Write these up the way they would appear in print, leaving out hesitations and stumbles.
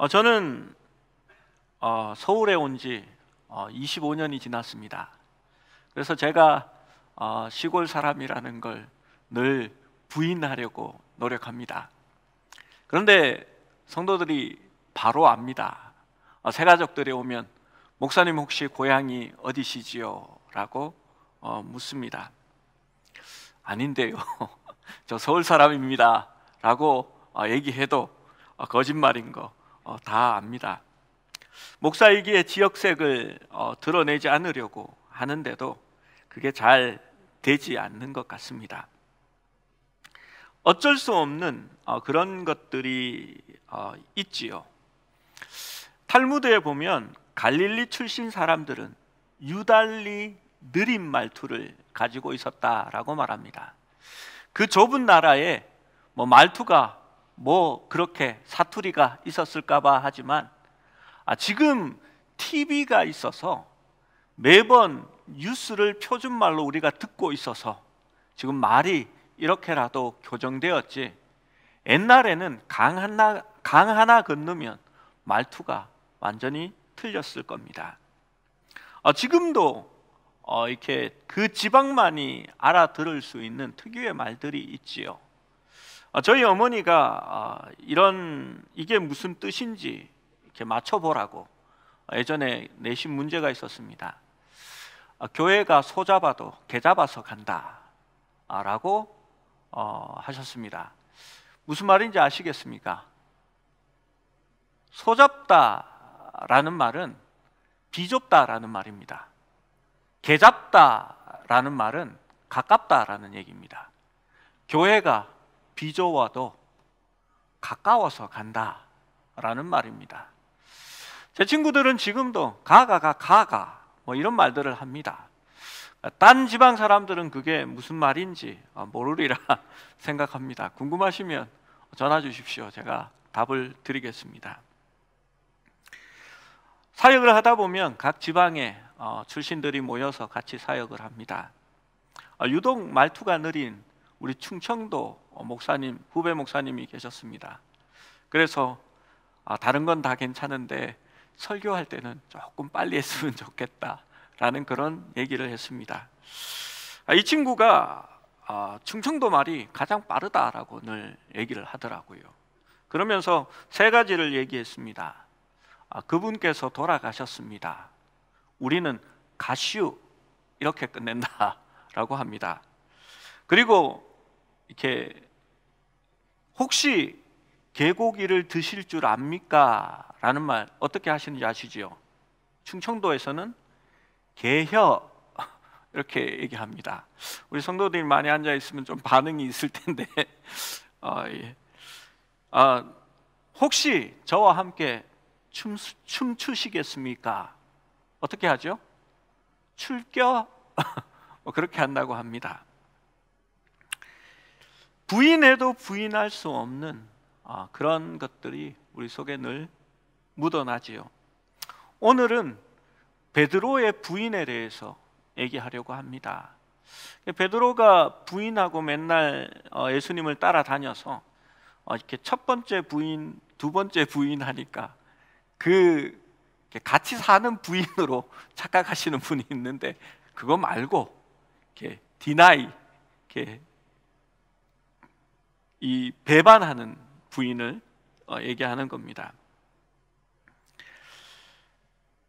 저는 서울에 온 지 25년이 지났습니다. 그래서 제가 시골 사람이라는 걸 늘 부인하려고 노력합니다. 그런데 성도들이 바로 압니다. 새가족들이 오면 목사님 혹시 고향이 어디시지요? 라고 묻습니다. 아닌데요. 저 서울 사람입니다. 라고 얘기해도 거짓말인 거 다 압니다. 목사이기에 지역색을 드러내지 않으려고 하는데도 그게 잘 되지 않는 것 같습니다. 어쩔 수 없는 그런 것들이 있지요. 탈무드에 보면 갈릴리 출신 사람들은 유달리 느린 말투를 가지고 있었다라고 말합니다. 그 좁은 나라에 말투가 그렇게 사투리가 있었을까봐 하지만 지금 TV가 있어서 매번 뉴스를 표준말로 우리가 듣고 있어서 지금 말이 이렇게라도 교정되었지, 옛날에는 강 하나 건너면 말투가 완전히 틀렸을 겁니다. 지금도 이렇게 그 지방만이 알아들을 수 있는 특유의 말들이 있지요. 저희 어머니가 이게 무슨 뜻인지 이렇게 맞춰보라고 예전에 내신 문제가 있었습니다. 교회가 소 잡아도 개 잡아서 간다 라고 하셨습니다. 무슨 말인지 아시겠습니까? 소 잡다라는 말은 비좁다라는 말입니다. 개 잡다라는 말은 가깝다라는 얘기입니다. 교회가 비좁아도 가까워서 간다라는 말입니다. 제 친구들은 지금도 가가 이런 말들을 합니다. 딴 지방 사람들은 그게 무슨 말인지 모르리라 생각합니다. 궁금하시면 전화 주십시오. 제가 답을 드리겠습니다. 사역을 하다 보면 각 지방의 출신들이 모여서 같이 사역을 합니다. 유독 말투가 느린 우리 충청도 목사님, 후배 목사님이 계셨습니다. 그래서 다른 건 다 괜찮은데 설교할 때는 조금 빨리 했으면 좋겠다라는 그런 얘기를 했습니다. 이 친구가 충청도 말이 가장 빠르다라고 늘 얘기를 하더라고요. 그러면서 세 가지를 얘기했습니다. 그분께서 돌아가셨습니다. 우리는 가슈 이렇게 끝낸다라고 합니다. 그리고 이렇게 혹시 개고기를 드실 줄 압니까? 라는 말 어떻게 하시는지 아시죠? 충청도에서는 개혀 이렇게 얘기합니다. 우리 성도들이 많이 앉아 있으면 좀 반응이 있을 텐데 예. 혹시 저와 함께 춤추시겠습니까? 어떻게 하죠? 출겨? 그렇게 한다고 합니다. 부인해도 부인할 수 없는 그런 것들이 우리 속에 늘 묻어나지요. 오늘은 베드로의 부인에 대해서 얘기하려고 합니다. 베드로가 부인하고 맨날 예수님을 따라다녀서 이렇게 첫 번째 부인, 두 번째 부인 하니까 같이 사는 부인으로 착각하시는 분이 있는데 그거 말고 이렇게 디나이, 이렇게 이 배반하는 부인을 얘기하는 겁니다.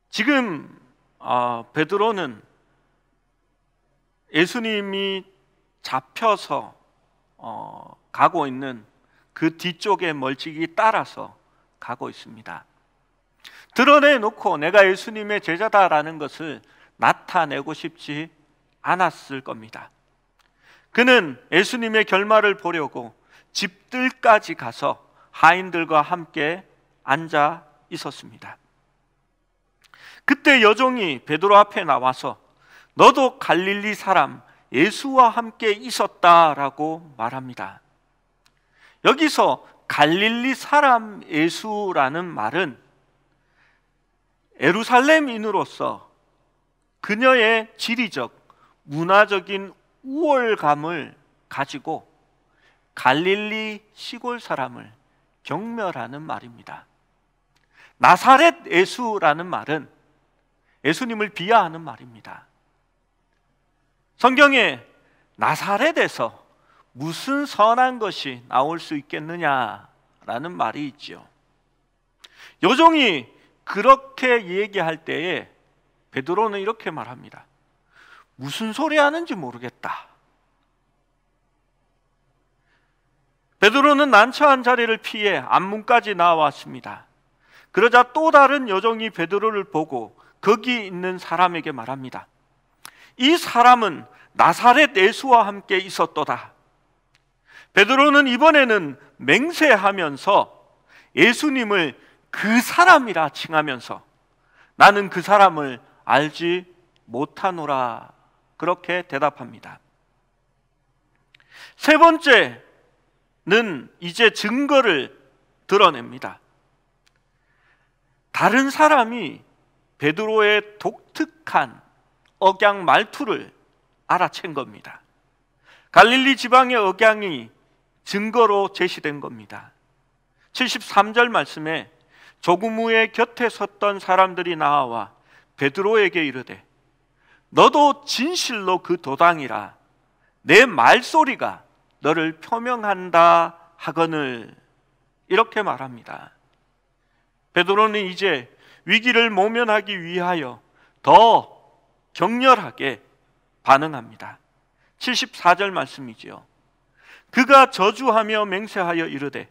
지금 베드로는 예수님이 잡혀서 가고 있는 그 뒤쪽에 멀찍이 따라서 가고 있습니다. 드러내놓고 내가 예수님의 제자다라는 것을 나타내고 싶지 않았을 겁니다. 그는 예수님의 결말을 보려고 집들까지 가서 하인들과 함께 앉아 있었습니다. 그때 여종이 베드로 앞에 나와서 너도 갈릴리 사람 예수와 함께 있었다라고 말합니다. 여기서 갈릴리 사람 예수라는 말은 예루살렘인으로서 그녀의 지리적, 문화적인 우월감을 가지고 갈릴리 시골 사람을 경멸하는 말입니다. 나사렛 예수라는 말은 예수님을 비하하는 말입니다. 성경에 나사렛에서 무슨 선한 것이 나올 수 있겠느냐라는 말이 있죠. 요종이 그렇게 얘기할 때에 베드로는 이렇게 말합니다. 무슨 소리 하는지 모르겠다. 베드로는 난처한 자리를 피해 앞문까지 나왔습니다. 그러자 또 다른 여종이 베드로를 보고 거기 있는 사람에게 말합니다. 이 사람은 나사렛 예수와 함께 있었도다. 베드로는 이번에는 맹세하면서 예수님을 그 사람이라 칭하면서 나는 그 사람을 알지 못하노라 그렇게 대답합니다. 세 번째는 이제 증거를 드러냅니다. 다른 사람이 베드로의 독특한 억양 말투를 알아챈 겁니다. 갈릴리 지방의 억양이 증거로 제시된 겁니다. 73절 말씀에 조금 후에 곁에 섰던 사람들이 나와 베드로에게 이르되 너도 진실로 그 도당이라 내 말소리가 너를 표명한다 하거늘 이렇게 말합니다. 베드로는 이제 위기를 모면하기 위하여 더 격렬하게 반응합니다. 74절 말씀이지요. 그가 저주하며 맹세하여 이르되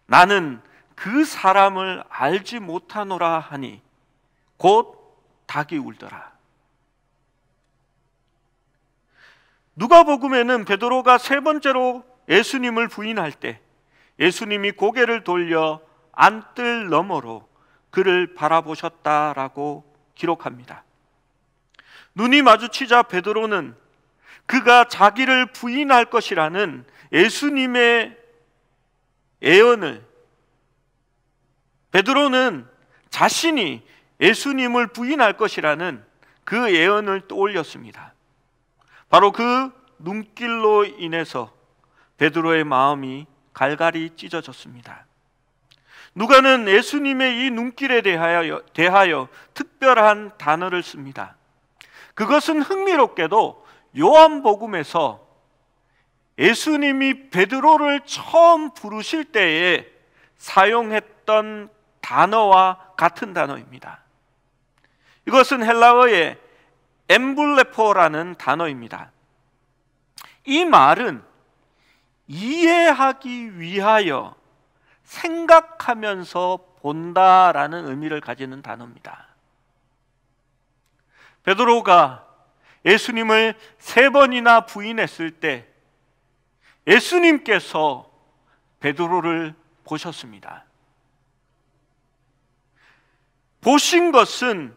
나는 그 사람을 알지 못하노라 하니 곧 닭이 울더라. 누가복음에는 베드로가 세 번째로 예수님을 부인할 때 예수님이 고개를 돌려 안뜰 너머로 그를 바라보셨다라고 기록합니다. 눈이 마주치자 베드로는 그가 자기를 부인할 것이라는 예수님의 예언을, 베드로는 자신이 예수님을 부인할 것이라는 그 예언을 떠올렸습니다. 바로 그 눈길로 인해서 베드로의 마음이 갈갈이 찢어졌습니다. 누가는 예수님의 이 눈길에 대하여 특별한 단어를 씁니다. 그것은 흥미롭게도 요한복음에서 예수님이 베드로를 처음 부르실 때에 사용했던 단어와 같은 단어입니다. 이것은 헬라어의 엠블레포라는 단어입니다. 이 말은 이해하기 위하여 생각하면서 본다라는 의미를 가지는 단어입니다. 베드로가 예수님을 3번이나 부인했을 때 예수님께서 베드로를 보셨습니다. 보신 것은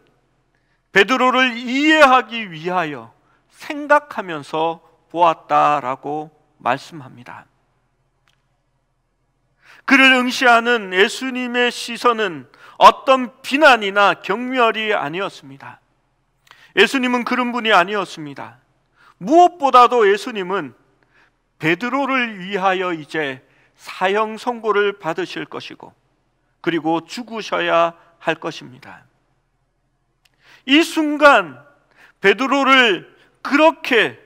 베드로를 이해하기 위하여 생각하면서 보았다라고 말씀합니다. 그를 응시하는 예수님의 시선은 어떤 비난이나 경멸이 아니었습니다. 예수님은 그런 분이 아니었습니다. 무엇보다도 예수님은 베드로를 위하여 이제 사형 선고를 받으실 것이고 그리고 죽으셔야 할 것입니다. 이 순간 베드로를 그렇게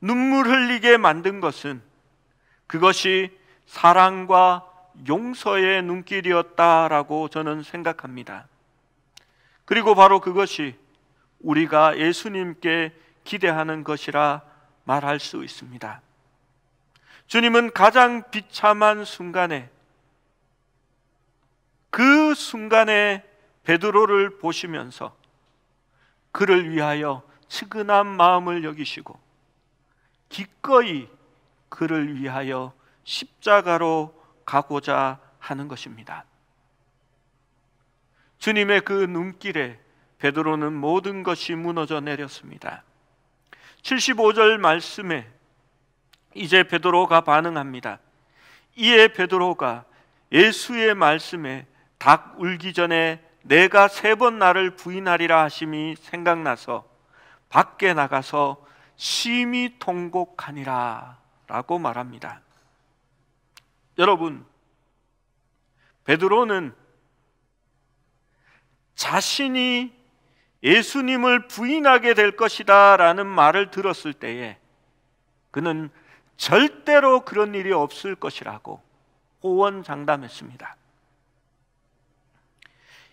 눈물 흘리게 만든 것은 그것이 사랑과 용서의 눈길이었다라고 저는 생각합니다. 그리고 바로 그것이 우리가 예수님께 기대하는 것이라 말할 수 있습니다. 주님은 가장 비참한 순간에 그 순간에 베드로를 보시면서 그를 위하여 측은한 마음을 여기시고 기꺼이 그를 위하여 십자가로 가고자 하는 것입니다. 주님의 그 눈길에 베드로는 모든 것이 무너져 내렸습니다. 75절 말씀에 이제 베드로가 반응합니다. 이에 베드로가 예수의 말씀에 닭 울기 전에 내가 3번 나를 부인하리라 하심이 생각나서 밖에 나가서 심히 통곡하니라 라고 말합니다. 여러분, 베드로는 자신이 예수님을 부인하게 될 것이다 라는 말을 들었을 때에 그는 절대로 그런 일이 없을 것이라고 호언장담했습니다.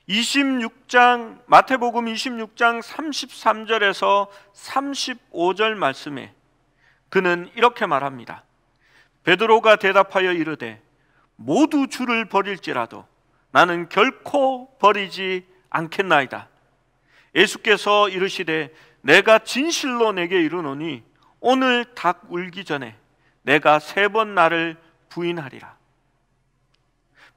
26장 마태복음 26장 33절에서 35절 말씀에 그는 이렇게 말합니다. 베드로가 대답하여 이르되 모두 주를 버릴지라도 나는 결코 버리지 않겠나이다. 예수께서 이르시되 내가 진실로 내게 이르노니 오늘 닭 울기 전에 내가 3번 나를 부인하리라.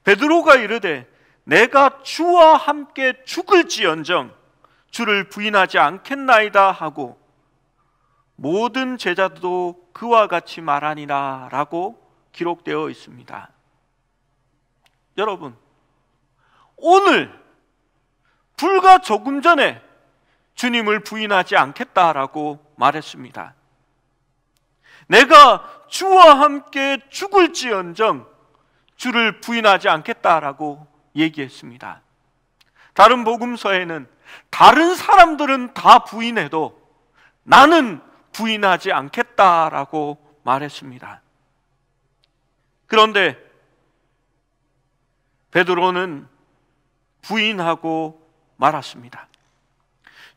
베드로가 이르되 내가 주와 함께 죽을지언정 주를 부인하지 않겠나이다 하고 모든 제자도 그와 같이 말하니라 라고 기록되어 있습니다. 여러분, 오늘 불과 조금 전에 주님을 부인하지 않겠다라고 말했습니다. 내가 주와 함께 죽을지언정 주를 부인하지 않겠다라고 얘기했습니다. 다른 복음서에는 다른 사람들은 다 부인해도 나는 부인하지 않겠다라고 말했습니다. 그런데 베드로는 부인하고 말았습니다.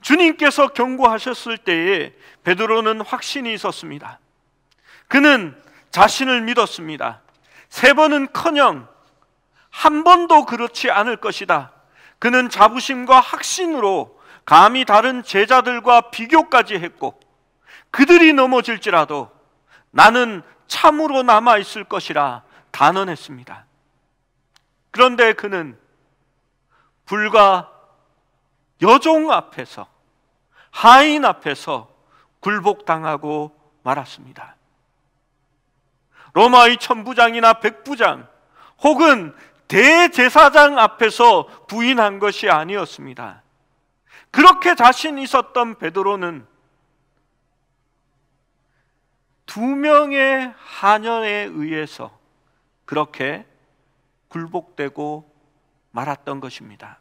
주님께서 경고하셨을 때에 베드로는 확신이 있었습니다. 그는 자신을 믿었습니다. 3번은커녕 한 번도 그렇지 않을 것이다. 그는 자부심과 확신으로 감히 다른 제자들과 비교까지 했고 그들이 넘어질지라도 나는 참으로 남아있을 것이라 단언했습니다. 그런데 그는 불과 여종 앞에서, 하인 앞에서 굴복당하고 말았습니다. 로마의 천부장이나 백부장 혹은 대제사장 앞에서 부인한 것이 아니었습니다. 그렇게 자신 있었던 베드로는 2명의 하녀에 의해서 그렇게 굴복되고 말았던 것입니다.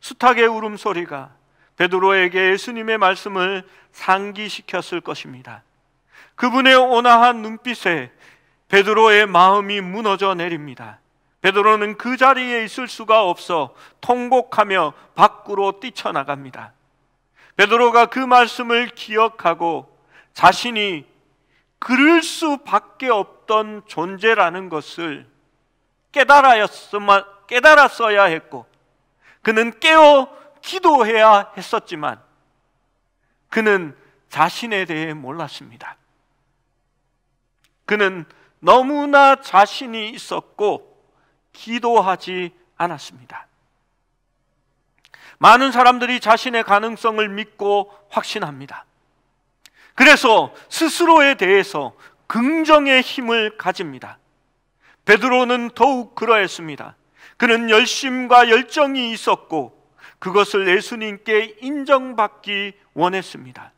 수탉의 울음소리가 베드로에게 예수님의 말씀을 상기시켰을 것입니다. 그분의 온화한 눈빛에 베드로의 마음이 무너져 내립니다. 베드로는 그 자리에 있을 수가 없어 통곡하며 밖으로 뛰쳐나갑니다. 베드로가 그 말씀을 기억하고 자신이 그럴 수밖에 없던 존재라는 것을 깨달았어야 했고 그는 깨어 기도해야 했었지만 그는 자신에 대해 몰랐습니다. 그는 너무나 자신이 있었고 기도하지 않았습니다. 많은 사람들이 자신의 가능성을 믿고 확신합니다. 그래서 스스로에 대해서 긍정의 힘을 가집니다. 베드로는 더욱 그러했습니다. 그는 열심과 열정이 있었고 그것을 예수님께 인정받기 원했습니다.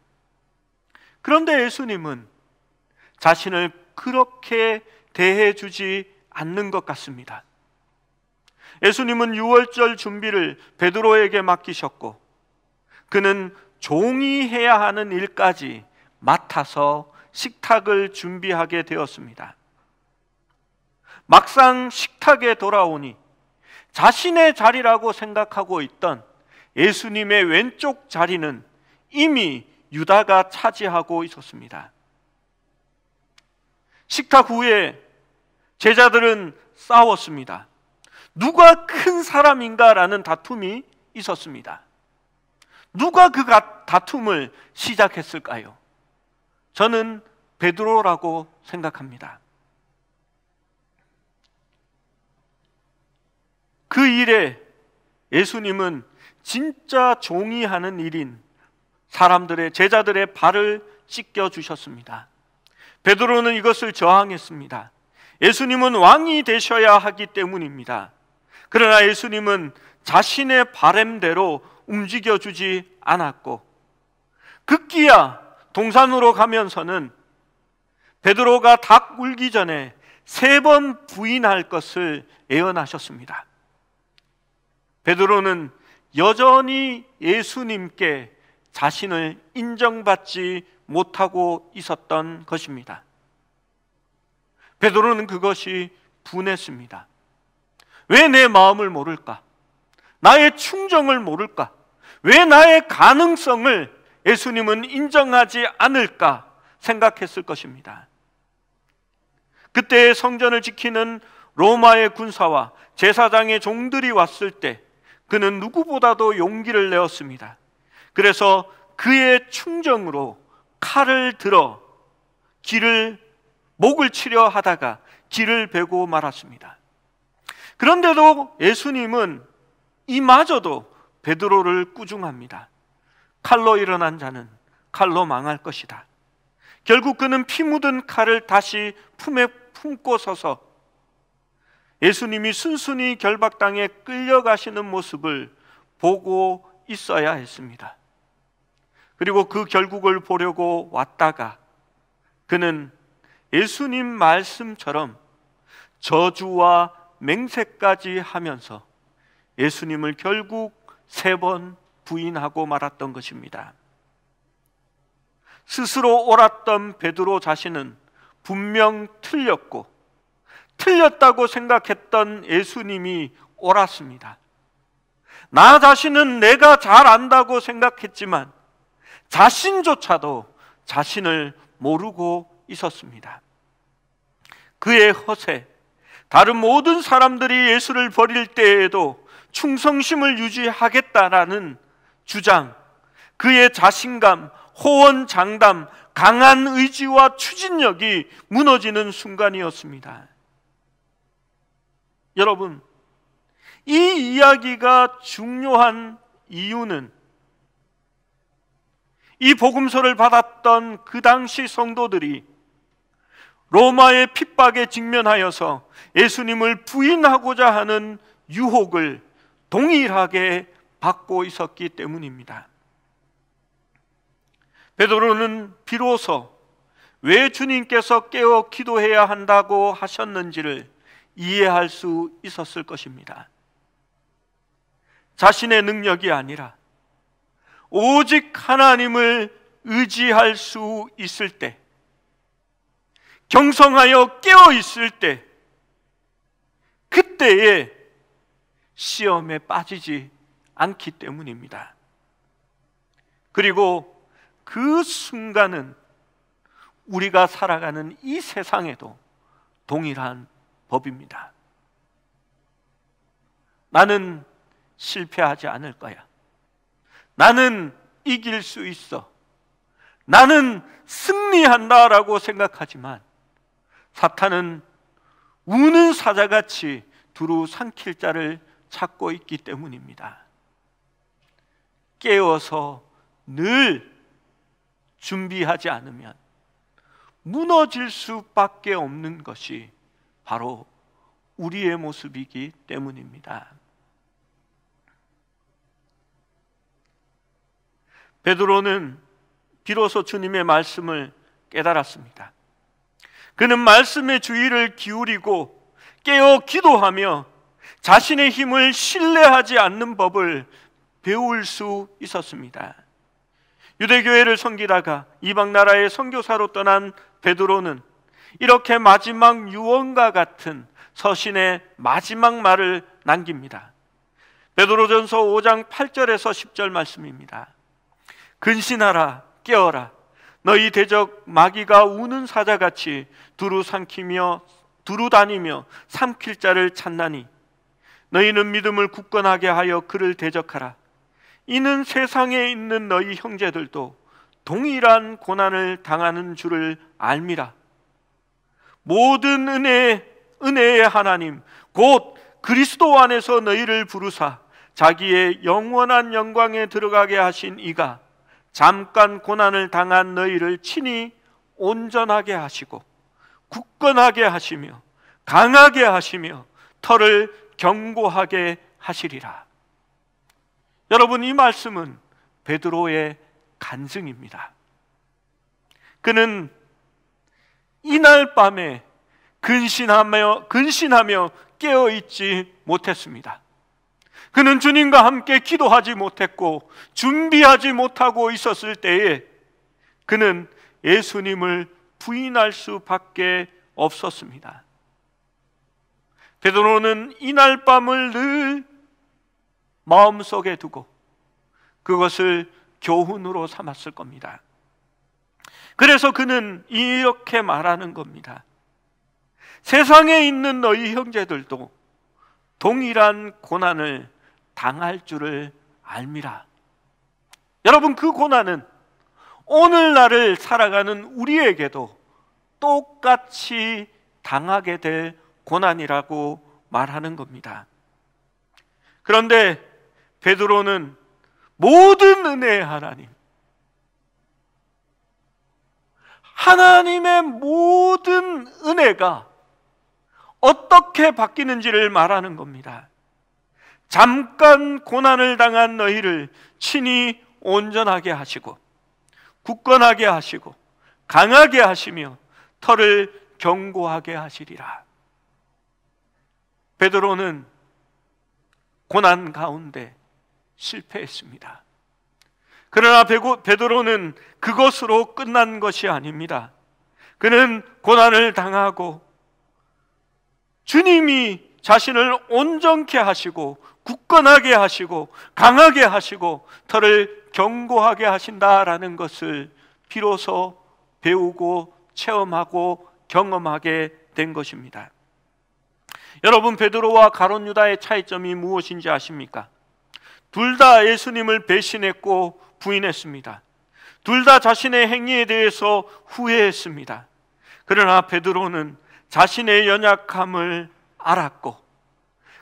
그런데 예수님은 자신을 그렇게 대해주지 않는 것 같습니다. 예수님은 유월절 준비를 베드로에게 맡기셨고 그는 종이 해야 하는 일까지 맡아서 식탁을 준비하게 되었습니다. 막상 식탁에 돌아오니 자신의 자리라고 생각하고 있던 예수님의 왼쪽 자리는 이미 유다가 차지하고 있었습니다. 식탁 후에 제자들은 싸웠습니다. 누가 큰 사람인가라는 다툼이 있었습니다. 누가 그 다툼을 시작했을까요? 저는 베드로라고 생각합니다. 그 일에 예수님은 진짜 종이 하는 일인 제자들의 발을 찢겨 주셨습니다. 베드로는 이것을 저항했습니다. 예수님은 왕이 되셔야 하기 때문입니다. 그러나 예수님은 자신의 바램대로 움직여주지 않았고 급기야 동산으로 가면서는 베드로가 닭 울기 전에 3번 부인할 것을 예언하셨습니다. 베드로는 여전히 예수님께 자신을 인정받지 못하고 있었던 것입니다. 베드로는 그것이 분했습니다. 왜 내 마음을 모를까? 나의 충정을 모를까? 왜 나의 가능성을 예수님은 인정하지 않을까 생각했을 것입니다. 그때 성전을 지키는 로마의 군사와 제사장의 종들이 왔을 때 그는 누구보다도 용기를 내었습니다. 그래서 그의 충정으로 칼을 들어 목을 치려 하다가 길을 베고 말았습니다. 그런데도 예수님은 이마저도 베드로를 꾸중합니다. 칼로 일어난 자는 칼로 망할 것이다. 결국 그는 피 묻은 칼을 다시 품에 품고 서서 예수님이 순순히 결박당에 끌려가시는 모습을 보고 있어야 했습니다. 그리고 그 결국을 보려고 왔다가 그는 예수님 말씀처럼 저주와 맹세까지 하면서 예수님을 결국 3번 부인하고 말았던 것입니다. 스스로 옳았던 베드로 자신은 분명 틀렸다고 생각했던 예수님이 옳았습니다. 나 자신은 내가 잘 안다고 생각했지만 자신조차도 자신을 모르고 있었습니다. 그의 허세, 다른 모든 사람들이 예수를 버릴 때에도 충성심을 유지하겠다라는 주장, 그의 자신감, 호언장담, 강한 의지와 추진력이 무너지는 순간이었습니다. 여러분, 이 이야기가 중요한 이유는 이 복음서를 받았던 그 당시 성도들이 로마의 핍박에 직면하여서 예수님을 부인하고자 하는 유혹을 동일하게 받고 있었기 때문입니다. 베드로는 비로소 왜 주님께서 깨어 기도해야 한다고 하셨는지를 이해할 수 있었을 것입니다. 자신의 능력이 아니라 오직 하나님을 의지할 수 있을 때, 경성하여 깨어 있을 때, 그때에 시험에 빠지지 않기 때문입니다. 그리고 그 순간은 우리가 살아가는 이 세상에도 동일한 법입니다. 나는 실패하지 않을 거야. 나는 이길 수 있어. 나는 승리한다라고 생각하지만 사탄은 우는 사자같이 두루 삼킬 자를 찾고 있기 때문입니다. 깨어서 늘 준비하지 않으면 무너질 수밖에 없는 것이 바로 우리의 모습이기 때문입니다. 베드로는 비로소 주님의 말씀을 깨달았습니다. 그는 말씀의 주의를 기울이고 깨어 기도하며 자신의 힘을 신뢰하지 않는 법을 배울 수 있었습니다. 유대교회를 섬기다가 이방 나라의 선교사로 떠난 베드로는 이렇게 마지막 유언과 같은 서신의 마지막 말을 남깁니다. 베드로전서 5장 8절에서 10절 말씀입니다. 근신하라, 깨어라. 너희 대적 마귀가 우는 사자같이 두루 다니며 삼킬 자를 찾나니 너희는 믿음을 굳건하게 하여 그를 대적하라. 이는 세상에 있는 너희 형제들도 동일한 고난을 당하는 줄을 알미라. 모든 은혜의 하나님 곧 그리스도 안에서 너희를 부르사 자기의 영원한 영광에 들어가게 하신 이가 잠깐 고난을 당한 너희를 친히 온전하게 하시고 굳건하게 하시며 강하게 하시며 터를 견고하게 하시리라. 여러분, 이 말씀은 베드로의 간증입니다. 그는 이날 밤에 근신하며 깨어있지 못했습니다. 그는 주님과 함께 기도하지 못했고 준비하지 못하고 있었을 때에 그는 예수님을 부인할 수밖에 없었습니다. 베드로는 이날 밤을 늘 마음속에 두고 그것을 교훈으로 삼았을 겁니다. 그래서 그는 이렇게 말하는 겁니다. 세상에 있는 너희 형제들도 동일한 고난을 당할 줄을 알미라. 여러분, 그 고난은 오늘날을 살아가는 우리에게도 똑같이 당하게 될 고난이라고 말하는 겁니다. 그런데 베드로는 모든 은혜의 하나님, 하나님의 모든 은혜가 어떻게 바뀌는지를 말하는 겁니다. 잠깐 고난을 당한 너희를 친히 온전하게 하시고 굳건하게 하시고 강하게 하시며 터를 견고하게 하시리라. 베드로는 고난 가운데 실패했습니다. 그러나 베드로는 그것으로 끝난 것이 아닙니다. 그는 고난을 당하고 주님이 자신을 온전케 하시고 굳건하게 하시고 강하게 하시고 터를 견고하게 하신다라는 것을 비로소 배우고 체험하고 경험하게 된 것입니다. 여러분, 베드로와 가룟 유다의 차이점이 무엇인지 아십니까? 둘 다 예수님을 배신했고 부인했습니다. 둘 다 자신의 행위에 대해서 후회했습니다. 그러나 베드로는 자신의 연약함을 알았고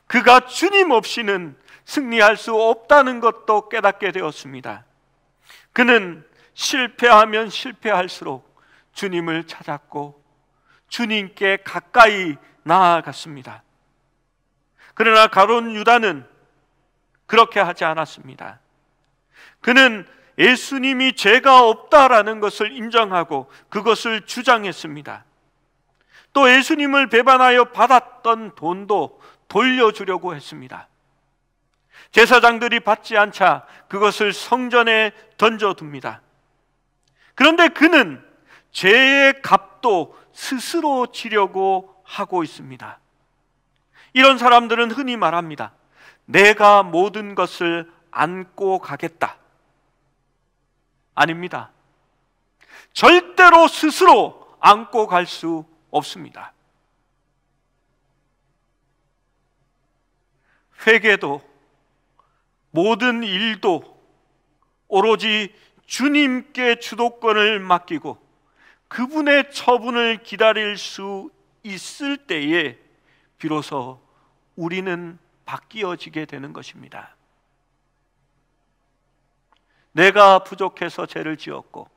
그가 주님 없이는 승리할 수 없다는 것도 깨닫게 되었습니다. 그는 실패하면 실패할수록 주님을 찾았고 주님께 가까이 나아갔습니다. 그러나 가룟 유다는 그렇게 하지 않았습니다. 그는 예수님이 죄가 없다라는 것을 인정하고 그것을 주장했습니다. 또 예수님을 배반하여 받았던 돈도 돌려주려고 했습니다. 제사장들이 받지 않자 그것을 성전에 던져둡니다. 그런데 그는 죄의 값도 스스로 지려고 하고 있습니다. 이런 사람들은 흔히 말합니다. 내가 모든 것을 안고 가겠다. 아닙니다. 절대로 스스로 안고 갈 수 없습니다. 회개도 모든 일도 오로지 주님께 주도권을 맡기고 그분의 처분을 기다릴 수 있을 때에 비로소 우리는 바뀌어지게 되는 것입니다. 내가 부족해서 죄를 지었고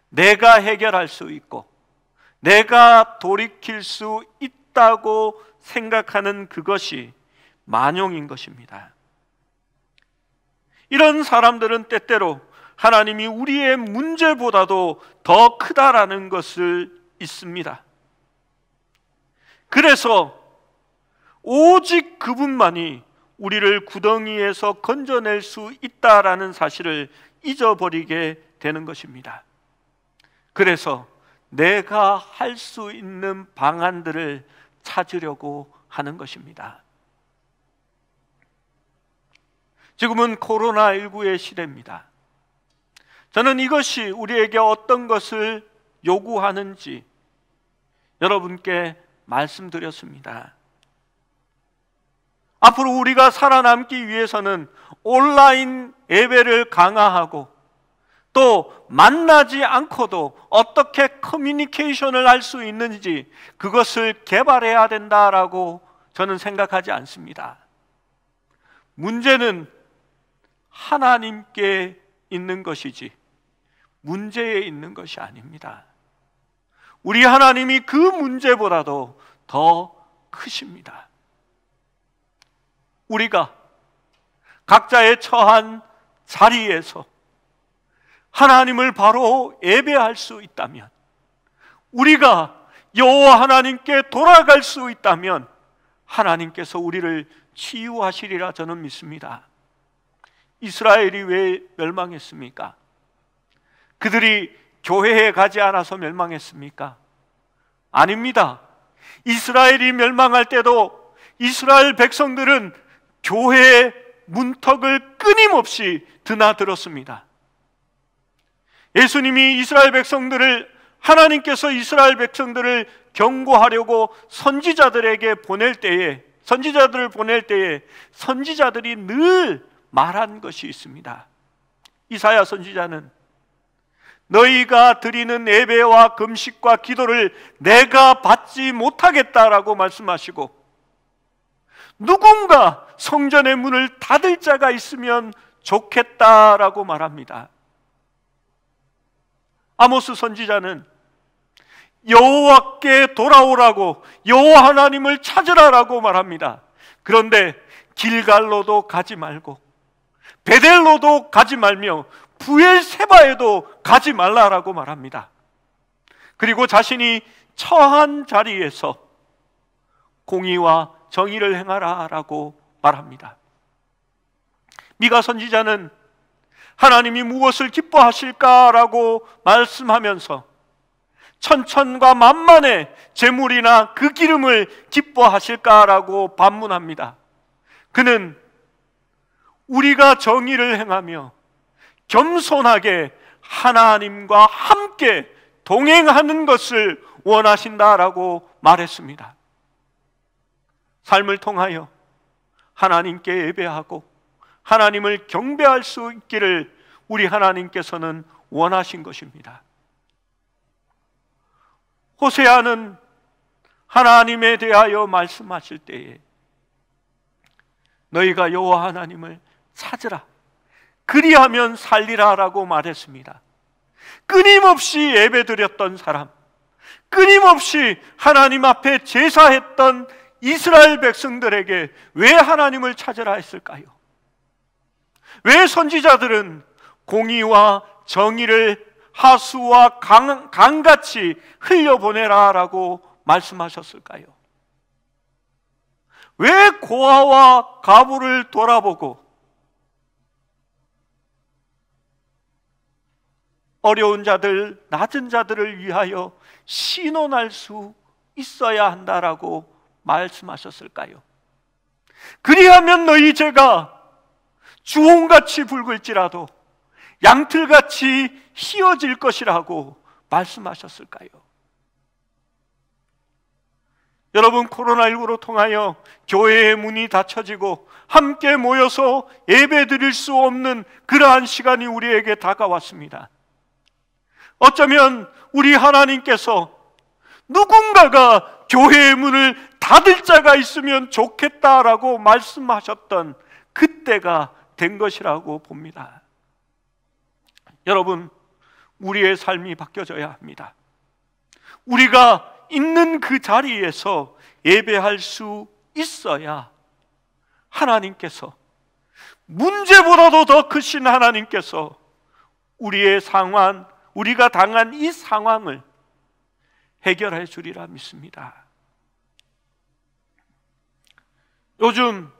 내가 해결할 수 있고 내가 돌이킬 수 있다고 생각하는 그것이 만용인 것입니다. 이런 사람들은 때때로 하나님이 우리의 문제보다도 더 크다라는 것을 잊습니다. 그래서 오직 그분만이 우리를 구덩이에서 건져낼 수 있다라는 사실을 잊어버리게 되는 것입니다. 그래서 내가 할 수 있는 방안들을 찾으려고 하는 것입니다. 지금은 코로나19의 시대입니다. 저는 이것이 우리에게 어떤 것을 요구하는지 여러분께 말씀드렸습니다. 앞으로 우리가 살아남기 위해서는 온라인 예배를 강화하고 또 만나지 않고도 어떻게 커뮤니케이션을 할 수 있는지 그것을 개발해야 된다라고 저는 생각하지 않습니다. 문제는 하나님께 있는 것이지 문제에 있는 것이 아닙니다. 우리 하나님이 그 문제보다도 더 크십니다. 우리가 각자의 처한 자리에서 하나님을 바로 예배할 수 있다면, 우리가 여호와 하나님께 돌아갈 수 있다면 하나님께서 우리를 치유하시리라 저는 믿습니다. 이스라엘이 왜 멸망했습니까? 그들이 교회에 가지 않아서 멸망했습니까? 아닙니다. 이스라엘이 멸망할 때도 이스라엘 백성들은 교회의 문턱을 끊임없이 드나들었습니다. 예수님이 하나님께서 이스라엘 백성들을 경고하려고 선지자들을 보낼 때에 선지자들이 늘 말한 것이 있습니다. 이사야 선지자는 너희가 드리는 예배와 금식과 기도를 내가 받지 못하겠다라고 말씀하시고, 누군가 성전의 문을 닫을 자가 있으면 좋겠다라고 말합니다. 아모스 선지자는 여호와께 돌아오라고, 여호와 하나님을 찾으라라고 말합니다. 그런데 길갈로도 가지 말고 베델로도 가지 말며 부엘세바에도 가지 말라라고 말합니다. 그리고 자신이 처한 자리에서 공의와 정의를 행하라라고 말합니다. 미가 선지자는 하나님이 무엇을 기뻐하실까라고 말씀하면서 천천과 만만의 재물이나 그 기름을 기뻐하실까라고 반문합니다. 그는 우리가 정의를 행하며 겸손하게 하나님과 함께 동행하는 것을 원하신다라고 말했습니다. 삶을 통하여 하나님께 예배하고 하나님을 경배할 수 있기를 우리 하나님께서는 원하신 것입니다. 호세아는 하나님에 대하여 말씀하실 때에 너희가 여호와 하나님을 찾으라, 그리하면 살리라라고 말했습니다. 끊임없이 예배드렸던 사람, 끊임없이 하나님 앞에 제사했던 이스라엘 백성들에게 왜 하나님을 찾으라 했을까요? 왜 선지자들은 공의와 정의를 하수와 강같이 흘려보내라라고 말씀하셨을까요? 왜 고아와 과부를 돌아보고 어려운 자들, 낮은 자들을 위하여 신원할 수 있어야 한다라고 말씀하셨을까요? 그리하면 너희 죄가 주홍같이 붉을지라도 양틀같이 희어질 것이라고 말씀하셨을까요? 여러분, 코로나19로 통하여 교회의 문이 닫혀지고 함께 모여서 예배 드릴 수 없는 그러한 시간이 우리에게 다가왔습니다. 어쩌면 우리 하나님께서 누군가가 교회의 문을 닫을 자가 있으면 좋겠다라고 말씀하셨던 그때가 된 것이라고 봅니다. 여러분, 우리의 삶이 바뀌어져야 합니다. 우리가 있는 그 자리에서 예배할 수 있어야 하나님께서, 문제보다도 더 크신 하나님께서 우리의 상황, 우리가 당한 이 상황을 해결해 주리라 믿습니다. 요즘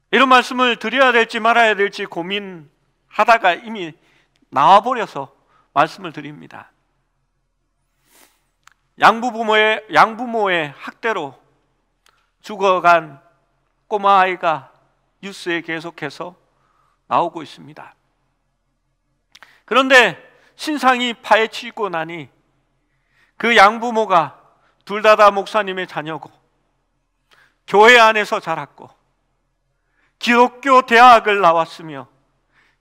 이런 말씀을 드려야 될지 말아야 될지 고민하다가 이미 나와버려서 말씀을 드립니다. 양부모의 학대로 죽어간 꼬마 아이가 뉴스에 계속해서 나오고 있습니다. 그런데 신상이 파헤치고 나니 그 양부모가 둘 다 목사님의 자녀고 교회 안에서 자랐고 기독교 대학을 나왔으며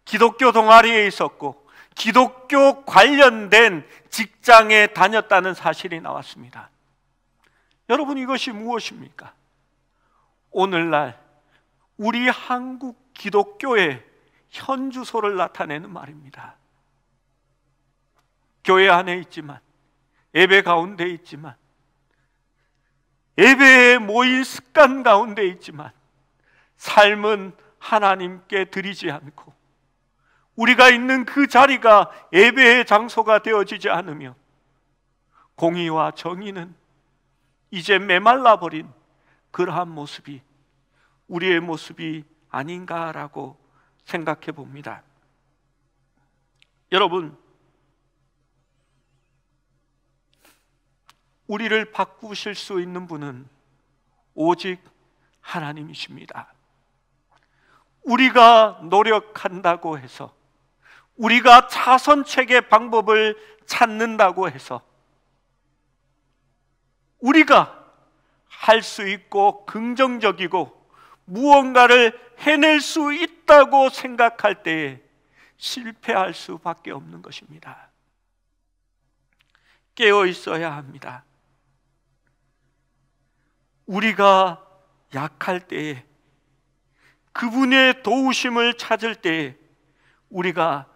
기독교 동아리에 있었고 기독교 관련된 직장에 다녔다는 사실이 나왔습니다. 여러분, 이것이 무엇입니까? 오늘날 우리 한국 기독교의 현주소를 나타내는 말입니다. 교회 안에 있지만, 예배 가운데 있지만, 예배에 모인 습관 가운데 있지만 삶은 하나님께 드리지 않고 우리가 있는 그 자리가 예배의 장소가 되어지지 않으며 공의와 정의는 이제 메말라 버린 그러한 모습이 우리의 모습이 아닌가라고 생각해 봅니다. 여러분, 우리를 바꾸실 수 있는 분은 오직 하나님이십니다. 우리가 노력한다고 해서, 우리가 차선책의 방법을 찾는다고 해서, 우리가 할 수 있고 긍정적이고 무언가를 해낼 수 있다고 생각할 때에 실패할 수밖에 없는 것입니다. 깨어 있어야 합니다. 우리가 약할 때에, 그분의 도우심을 찾을 때에 우리가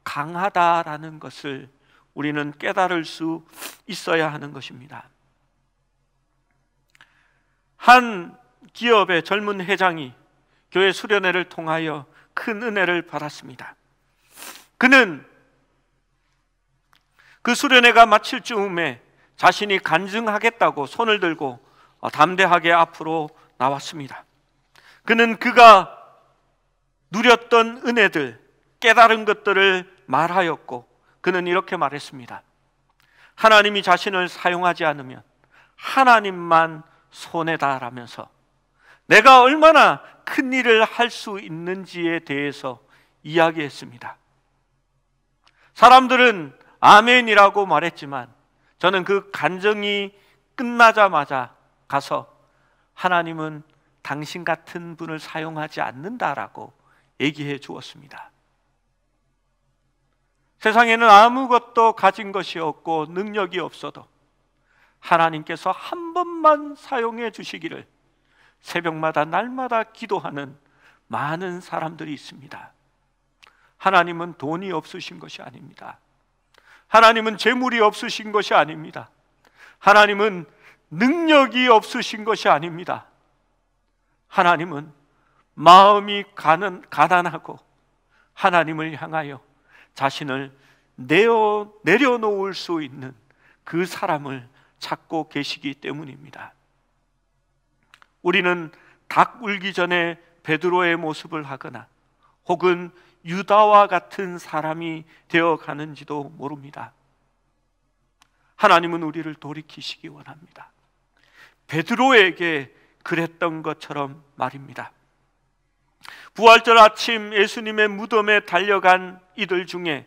강하다라는 것을 우리는 깨달을 수 있어야 하는 것입니다. 한 기업의 젊은 회장이 교회 수련회를 통하여 큰 은혜를 받았습니다. 그는 그 수련회가 마칠 즈음에 자신이 간증하겠다고 손을 들고 담대하게 앞으로 나왔습니다. 그는 그가 누렸던 은혜들, 깨달은 것들을 말하였고, 그는 이렇게 말했습니다. 하나님이 자신을 사용하지 않으면 하나님만 손해다라면서 내가 얼마나 큰 일을 할 수 있는지에 대해서 이야기했습니다. 사람들은 아멘이라고 말했지만 저는 그 간증이 끝나자마자 가서 하나님은 당신 같은 분을 사용하지 않는다라고 얘기해 주었습니다. 세상에는 아무것도 가진 것이 없고 능력이 없어도 하나님께서 한 번만 사용해 주시기를 새벽마다 날마다 기도하는 많은 사람들이 있습니다. 하나님은 돈이 없으신 것이 아닙니다. 하나님은 재물이 없으신 것이 아닙니다. 하나님은 능력이 없으신 것이 아닙니다. 하나님은 마음이 가난하고 하나님을 향하여 자신을 내려놓을 수 있는 그 사람을 찾고 계시기 때문입니다. 우리는 닭 울기 전에 베드로의 모습을 하거나 혹은 유다와 같은 사람이 되어가는지도 모릅니다. 하나님은 우리를 돌이키시기 원합니다. 베드로에게 그랬던 것처럼 말입니다. 부활절 아침 예수님의 무덤에 달려간 이들 중에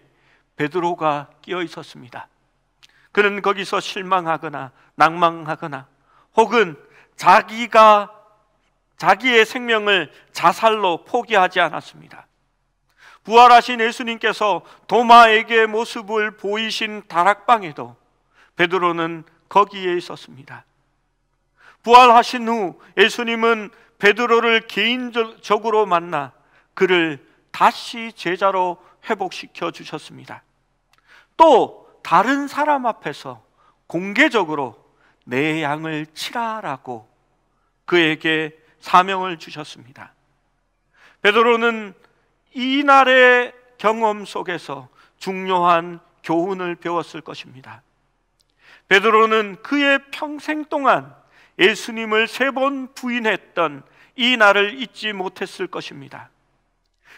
베드로가 끼어 있었습니다. 그는 거기서 실망하거나 낭망하거나 혹은 자기의 생명을 자살로 포기하지 않았습니다. 부활하신 예수님께서 도마에게 모습을 보이신 다락방에도 베드로는 거기에 있었습니다. 부활하신 후 예수님은 베드로를 개인적으로 만나 그를 다시 제자로 회복시켜 주셨습니다. 또 다른 사람 앞에서 공개적으로 내 양을 치라라고 그에게 사명을 주셨습니다. 베드로는 이날의 경험 속에서 중요한 교훈을 배웠을 것입니다. 베드로는 그의 평생 동안 예수님을 3번 부인했던 이 날을 잊지 못했을 것입니다.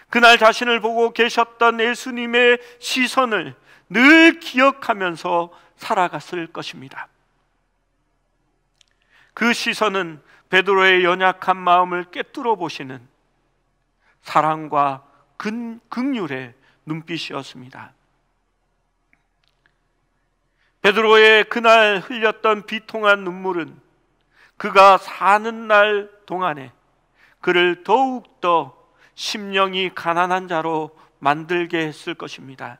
그날 자신을 보고 계셨던 예수님의 시선을 늘 기억하면서 살아갔을 것입니다. 그 시선은 베드로의 연약한 마음을 꿰뚫어 보시는 사랑과 긍휼의 눈빛이었습니다. 베드로의 그날 흘렸던 비통한 눈물은 그가 사는 날 동안에 그를 더욱더 심령이 가난한 자로 만들게 했을 것입니다.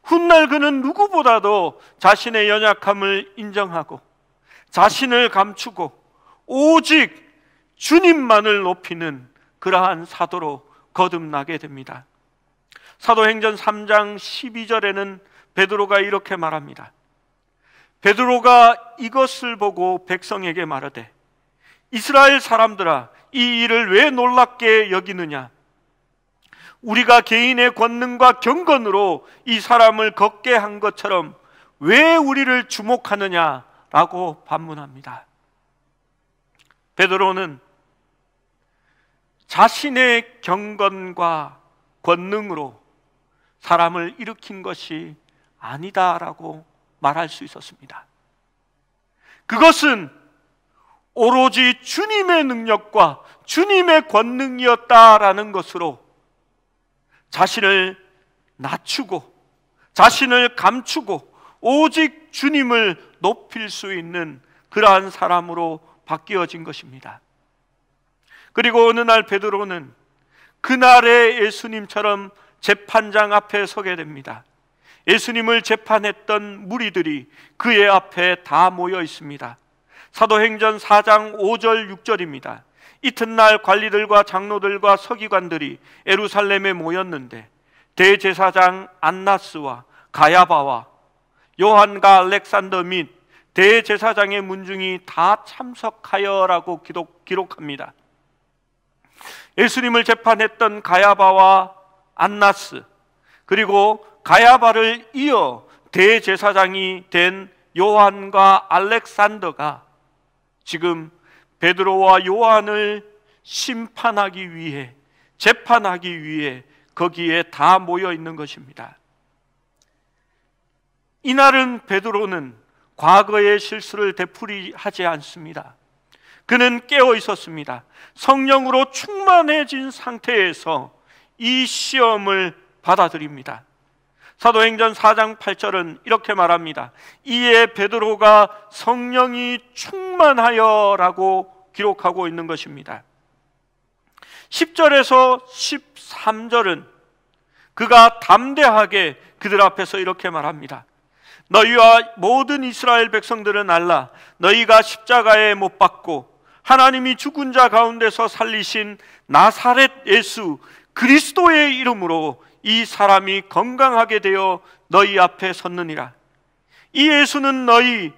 훗날 그는 누구보다도 자신의 연약함을 인정하고 자신을 감추고 오직 주님만을 높이는 그러한 사도로 거듭나게 됩니다. 사도행전 3장 12절에는 베드로가 이렇게 말합니다. 베드로가 이것을 보고 백성에게 말하되 이스라엘 사람들아 이 일을 왜 놀랍게 여기느냐? 우리가 개인의 권능과 경건으로 이 사람을 걷게 한 것처럼 왜 우리를 주목하느냐? 라고 반문합니다. 베드로는 자신의 경건과 권능으로 사람을 일으킨 것이 아니다라고 말할 수 있었습니다. 그것은 오로지 주님의 능력과 주님의 권능이었다라는 것으로 자신을 낮추고 자신을 감추고 오직 주님을 높일 수 있는 그러한 사람으로 바뀌어진 것입니다. 그리고 어느 날 베드로는 그날의 예수님처럼 재판장 앞에 서게 됩니다. 예수님을 재판했던 무리들이 그의 앞에 다 모여 있습니다. 사도행전 4장 5절 6절입니다. 이튿날 관리들과 장로들과 서기관들이 예루살렘에 모였는데 대제사장 안나스와 가야바와 요한과 알렉산더 및 대제사장의 문중이 다 참석하여라고 기록합니다. 예수님을 재판했던 가야바와 안나스, 그리고 가야바를 이어 대제사장이 된 요한과 알렉산더가 지금 베드로와 요한을 심판하기 위해, 재판하기 위해 거기에 다 모여 있는 것입니다. 이날은 베드로는 과거의 실수를 되풀이하지 않습니다. 그는 깨어 있었습니다. 성령으로 충만해진 상태에서 이 시험을 받아들입니다. 사도행전 4장 8절은 이렇게 말합니다. 이에 베드로가 성령이 충만하여라고 기록하고 있는 것입니다. 10절에서 13절은 그가 담대하게 그들 앞에서 이렇게 말합니다. 너희와 모든 이스라엘 백성들은 알라. 너희가 십자가에 못 박고 하나님이 죽은 자 가운데서 살리신 나사렛 예수 그리스도의 이름으로 이 사람이 건강하게 되어 너희 앞에 섰느니라. 이 예수는 너희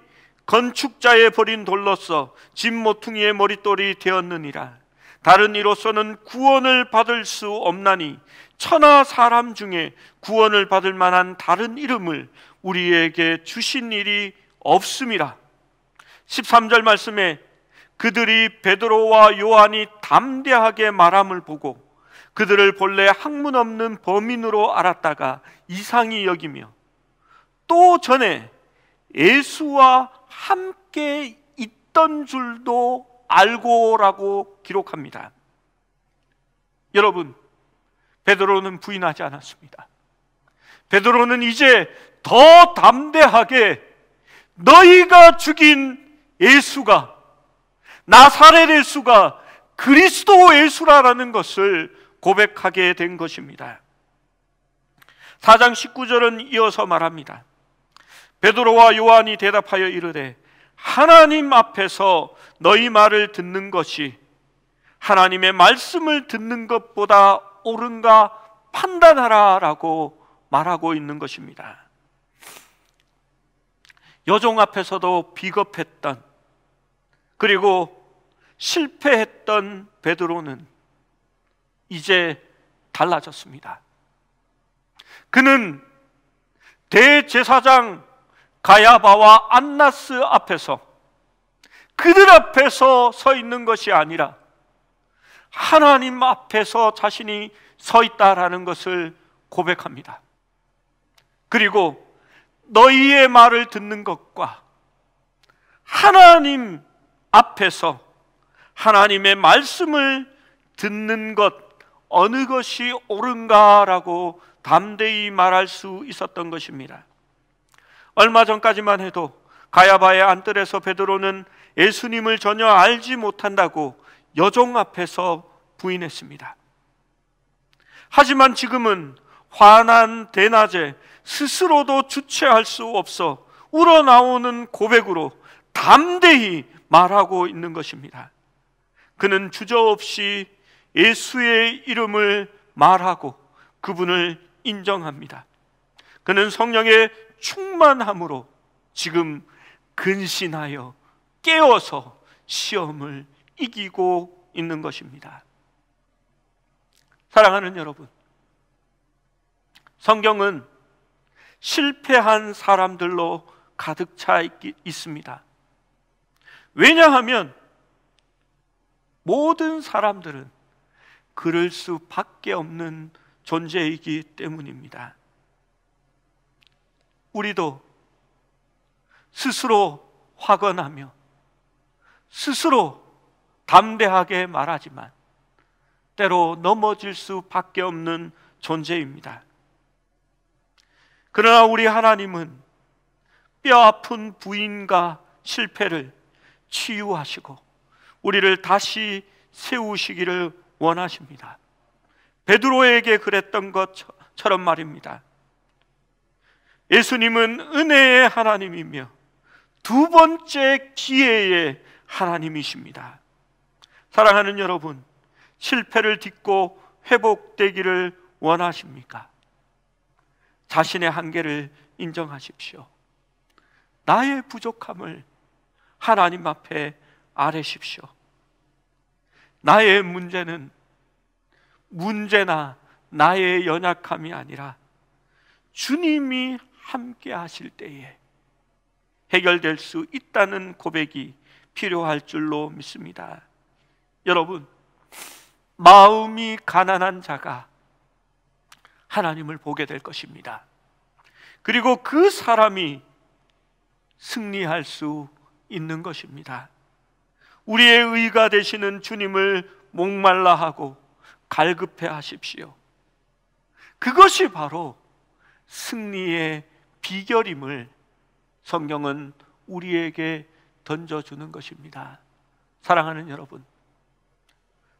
건축자의 버린 돌로서 집 모퉁이의 머릿돌이 되었느니라. 다른 이로서는 구원을 받을 수 없나니 천하 사람 중에 구원을 받을 만한 다른 이름을 우리에게 주신 일이 없음이라. 13절 말씀에 그들이 베드로와 요한이 담대하게 말함을 보고 그들을 본래 학문 없는 범인으로 알았다가 이상히 여기며 또 전에 예수와 함께 있던 줄도 알고라고 기록합니다. 여러분, 베드로는 부인하지 않았습니다. 베드로는 이제 더 담대하게 너희가 죽인 예수가, 나사렛 예수가 그리스도 예수라는 것을 고백하게 된 것입니다. 4장 19절은 이어서 말합니다. 베드로와 요한이 대답하여 이르되 하나님 앞에서 너희 말을 듣는 것이 하나님의 말씀을 듣는 것보다 옳은가 판단하라 라고 말하고 있는 것입니다. 여종 앞에서도 비겁했던, 그리고 실패했던 베드로는 이제 달라졌습니다. 그는 대제사장 가야바와 안나스 앞에서, 그들 앞에서 서 있는 것이 아니라 하나님 앞에서 자신이 서 있다라는 것을 고백합니다. 그리고 너희의 말을 듣는 것과 하나님 앞에서 하나님의 말씀을 듣는 것 어느 것이 옳은가라고 담대히 말할 수 있었던 것입니다. 얼마 전까지만 해도 가야바의 안뜰에서 베드로는 예수님을 전혀 알지 못한다고 여종 앞에서 부인했습니다. 하지만 지금은 환한 대낮에 스스로도 주체할 수 없어 우러나오는 고백으로 담대히 말하고 있는 것입니다. 그는 주저없이 예수의 이름을 말하고 그분을 인정합니다. 그는 성령의 충만함으로 지금 근신하여 깨어서 시험을 이기고 있는 것입니다. 사랑하는 여러분, 성경은 실패한 사람들로 가득 차 있습니다. 왜냐하면 모든 사람들은 그럴 수밖에 없는 존재이기 때문입니다. 우리도 스스로 화건하며 스스로 담대하게 말하지만 때로 넘어질 수밖에 없는 존재입니다. 그러나 우리 하나님은 뼈아픈 부인과 실패를 치유하시고 우리를 다시 세우시기를 원하십니다. 베드로에게 그랬던 것처럼 말입니다. 예수님은 은혜의 하나님이며 두 번째 기회의 하나님이십니다. 사랑하는 여러분, 실패를 딛고 회복되기를 원하십니까? 자신의 한계를 인정하십시오. 나의 부족함을 하나님 앞에 아뢰십시오. 나의 문제는 문제나 나의 연약함이 아니라 주님이 함께 하실 때에 해결될 수 있다는 고백이 필요할 줄로 믿습니다. 여러분, 마음이 가난한 자가 하나님을 보게 될 것입니다. 그리고 그 사람이 승리할 수 있는 것입니다. 우리의 의가 되시는 주님을 목말라 하고 갈급해 하십시오. 그것이 바로 승리의 비결임을 성경은 우리에게 던져주는 것입니다. 사랑하는 여러분,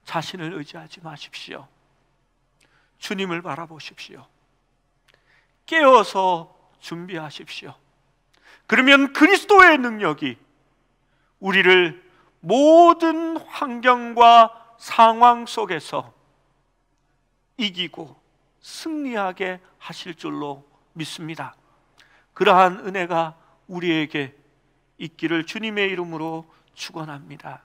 자신을 의지하지 마십시오. 주님을 바라보십시오. 깨어서 준비하십시오. 그러면 그리스도의 능력이 우리를 모든 환경과 상황 속에서 이기고 승리하게 하실 줄로 믿습니다. 그러한 은혜가 우리에게 있기를 주님의 이름으로 축원합니다.